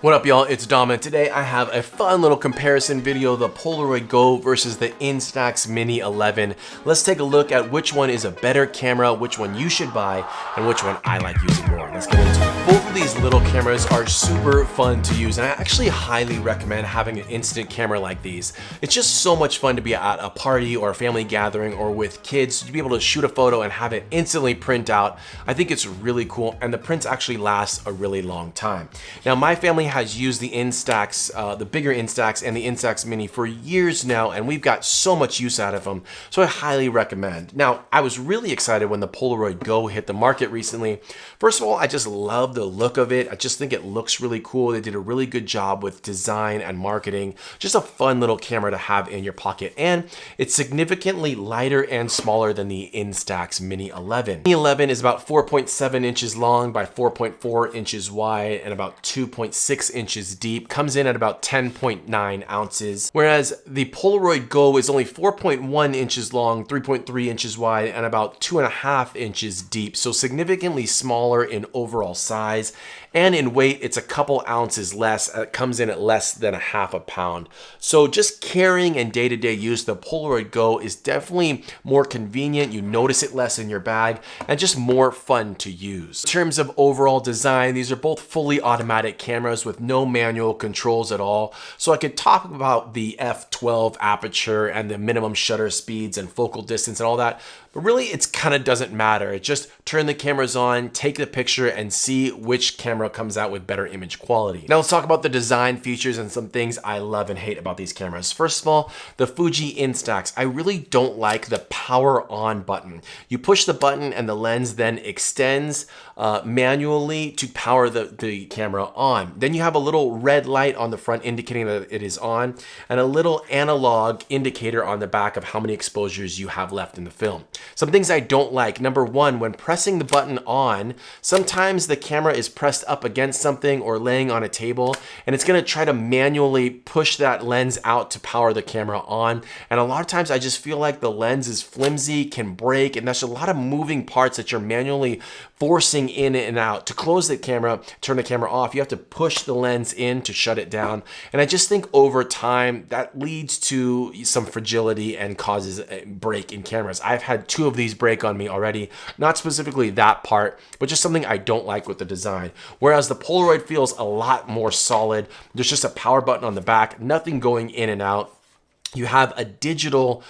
What up, y'all? It's Dom, and today I have a fun little comparison video, the Polaroid Go versus the Instax Mini 11. Let's take a look at which one is a better camera, which one you should buy, and which one I like using more. Let's get into it. Both of these little cameras are super fun to use, and I actually highly recommend having an instant camera like these. It's just so much fun to be at a party or a family gathering or with kids, to be able to shoot a photo and have it instantly print out. I think it's really cool, and the prints actually last a really long time. Now, my family has used the Instax, the bigger Instax and the Instax Mini for years now, and we've got so much use out of them, so I highly recommend. Now, I was really excited when the Polaroid Go hit the market recently. First of all, I just love the look of it. I just think it looks really cool. They did a really good job with design and marketing. Just a fun little camera to have in your pocket, and it's significantly lighter and smaller than the Instax Mini 11. Mini 11 is about 4.7 inches long by 4.4 inches wide and about 2.6 inches deep, comes in at about 10.9 ounces, whereas the Polaroid Go is only 4.1 inches long, 3.3 inches wide, and about 2.5 inches deep, so significantly smaller in overall size, and in weight it's a couple ounces less. It comes in at less than a half a pound. So just carrying and day-to-day use, the Polaroid Go is definitely more convenient. You notice it less in your bag, and just more fun to use. In terms of overall design, these are both fully automatic cameras with no manual controls at all. So I could talk about the f12 aperture and the minimum shutter speeds and focal distance and all that, but really it kind of doesn't matter. It just turn the cameras on, take the picture, and see which camera comes out with better image quality. Now let's talk about the design features and some things I love and hate about these cameras. First of all, the Fuji Instax. I really don't like the power on button. You push the button and the lens then extends manually to power the camera on. Then you have a little red light on the front indicating that it is on, and a little analog indicator on the back of how many exposures you have left in the film. Some things I don't like. Number one, when pressing the button on, sometimes the camera is pressed up against something or laying on a table, and it's gonna try to manually push that lens out to power the camera on. And a lot of times I just feel like the lens is flimsy, can break, and there's a lot of moving parts that you're manually forcing in and out. To close the camera, turn the camera off, you have to push the lens in to shut it down. And I just think over time that leads to some fragility and causes a break in cameras. I've had two of these break on me already, not specifically that part, but just something I don't like with the design. Whereas the Polaroid feels a lot more solid. There's just a power button on the back, nothing going in and out. You have a digital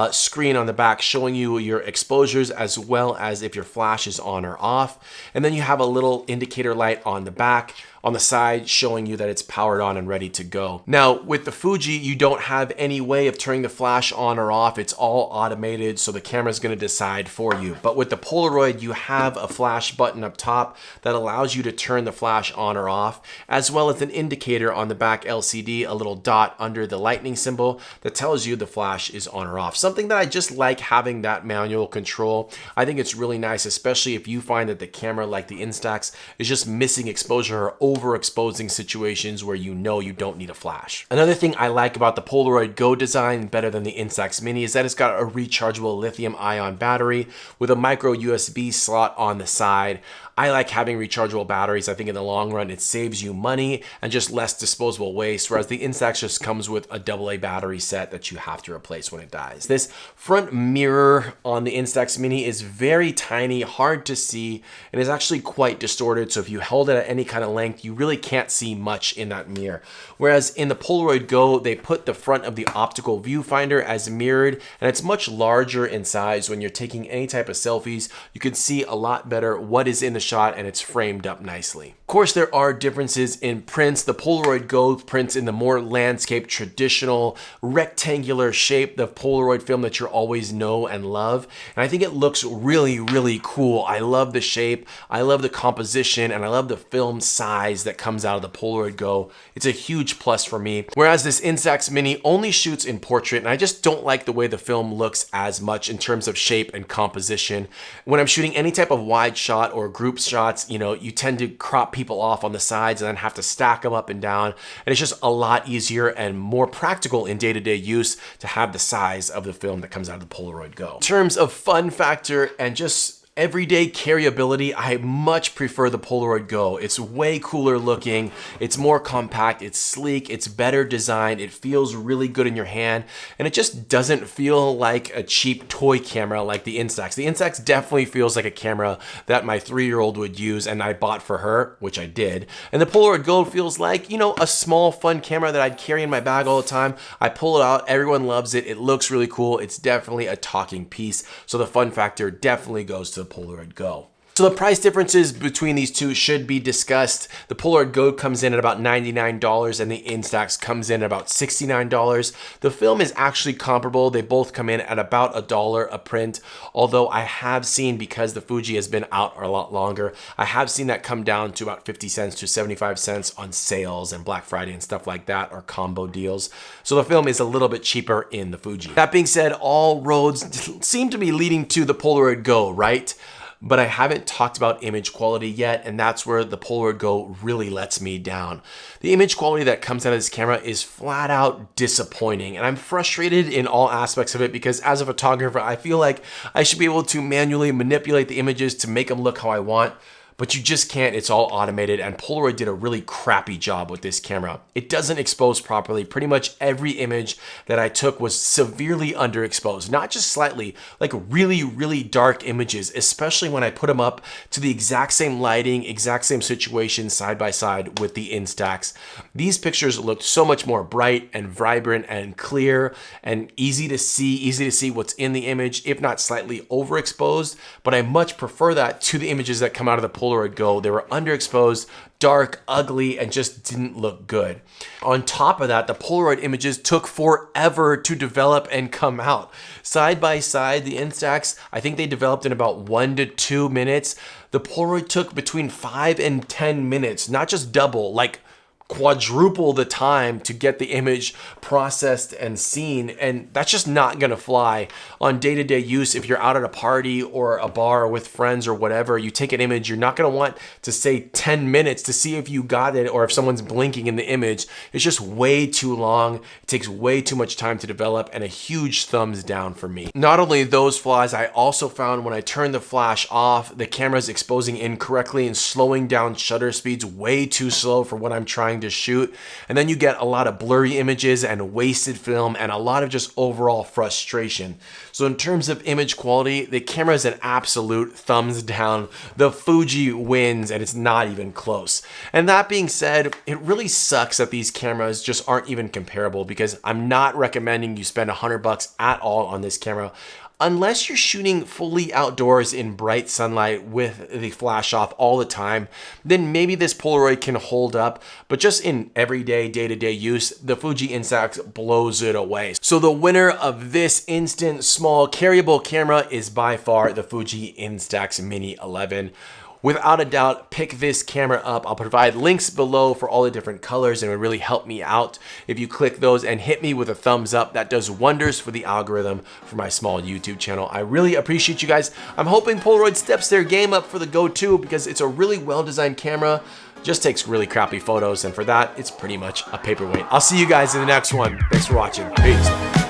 screen on the back showing you your exposures as well as if your flash is on or off. And then you have a little indicator light on the back, on the side, showing you that it's powered on and ready to go. Now, with the Fuji, you don't have any way of turning the flash on or off. It's all automated, so the camera's gonna decide for you. But with the Polaroid, you have a flash button up top that allows you to turn the flash on or off, as well as an indicator on the back LCD, a little dot under the lightning symbol that tells you the flash is on or off. Something that I just like having that manual control. I think it's really nice, especially if you find that the camera, like the Instax, is just missing exposure or overexposing situations where you know you don't need a flash. Another thing I like about the Polaroid Go design better than the Instax Mini is that it's got a rechargeable lithium-ion battery with a micro USB slot on the side. I like having rechargeable batteries. I think in the long run, it saves you money and just less disposable waste, whereas the Instax just comes with a AA battery set that you have to replace when it dies. This front mirror on the Instax Mini is very tiny, hard to see, and is actually quite distorted, so if you held it at any kind of length, you really can't see much in that mirror. Whereas in the Polaroid Go, they put the front of the optical viewfinder as mirrored, and it's much larger in size. When you're taking any type of selfies, you can see a lot better what is in the shot, and it's framed up nicely. Of course, there are differences in prints. The Polaroid Go prints in the more landscape, traditional, rectangular shape, the Polaroid film that you always know and love. And I think it looks really, really cool. I love the shape, I love the composition, and I love the film size that comes out of the Polaroid Go. It's a huge plus for me. Whereas this Instax Mini only shoots in portrait, and I just don't like the way the film looks as much in terms of shape and composition. When I'm shooting any type of wide shot or group shots, you know, you tend to crop people off on the sides and then have to stack them up and down. And it's just a lot easier and more practical in day-to-day use to have the size of the film that comes out of the Polaroid Go. In terms of fun factor and just everyday carryability, I much prefer the Polaroid Go. It's way cooler looking, it's more compact, it's sleek, it's better designed, it feels really good in your hand, and it just doesn't feel like a cheap toy camera like the Instax. The Instax definitely feels like a camera that my 3-year-old would use and I bought for her, which I did. And the Polaroid Go feels like, you know, a small fun camera that I'd carry in my bag all the time. I pull it out, everyone loves it, it looks really cool, it's definitely a talking piece, so the fun factor definitely goes to the Polaroid Go. So the price differences between these two should be discussed. The Polaroid Go comes in at about $99 and the Instax comes in at about $69. The film is actually comparable. They both come in at about $1 a print, although I have seen, because the Fuji has been out a lot longer, I have seen that come down to about 50 cents to 75 cents on sales and Black Friday and stuff like that, or combo deals. So the film is a little bit cheaper in the Fuji. That being said, all roads seem to be leading to the Polaroid Go, right? But I haven't talked about image quality yet, and that's where the Polaroid Go really lets me down. The image quality that comes out of this camera is flat out disappointing, and I'm frustrated in all aspects of it because as a photographer, I feel like I should be able to manually manipulate the images to make them look how I want. But you just can't, it's all automated, and Polaroid did a really crappy job with this camera. It doesn't expose properly. Pretty much every image that I took was severely underexposed, not just slightly, like really, really dark images, especially when I put them up to the exact same lighting, exact same situation side by side with the Instax. These pictures looked so much more bright and vibrant and clear and easy to see what's in the image, if not slightly overexposed, but I much prefer that to the images that come out of the Polaroid Go. They were underexposed, dark, ugly, and just didn't look good. On top of that, the Polaroid images took forever to develop and come out. Side by side, the Instax, I think they developed in about 1 to 2 minutes. The Polaroid took between 5 and 10 minutes, not just double, like quadruple the time to get the image processed and seen, and that's just not gonna fly on day-to-day use. If you're out at a party or a bar with friends or whatever, you take an image, you're not gonna want to say 10 minutes to see if you got it or if someone's blinking in the image. It's just way too long, it takes way too much time to develop, and a huge thumbs down for me. Not only those flaws, I also found when I turned the flash off, the camera's exposing incorrectly and slowing down shutter speeds way too slow for what I'm trying to shoot, and then you get a lot of blurry images and wasted film and a lot of just overall frustration. So in terms of image quality, the camera is an absolute thumbs down. The Fuji wins, and it's not even close. And that being said, it really sucks that these cameras just aren't even comparable, because I'm not recommending you spend $100 at all on this camera. Unless you're shooting fully outdoors in bright sunlight with the flash off all the time, then maybe this Polaroid can hold up, but just in everyday, day-to-day use, the Fuji Instax blows it away. So the winner of this instant, small, carryable camera is by far the Fuji Instax Mini 11. Without a doubt, pick this camera up. I'll provide links below for all the different colors, and it would really help me out if you click those and hit me with a thumbs up. That does wonders for the algorithm for my small YouTube channel. I really appreciate you guys. I'm hoping Polaroid steps their game up for the Go 2, because it's a really well-designed camera. Just takes really crappy photos, and for that, it's pretty much a paperweight. I'll see you guys in the next one. Thanks for watching. Peace.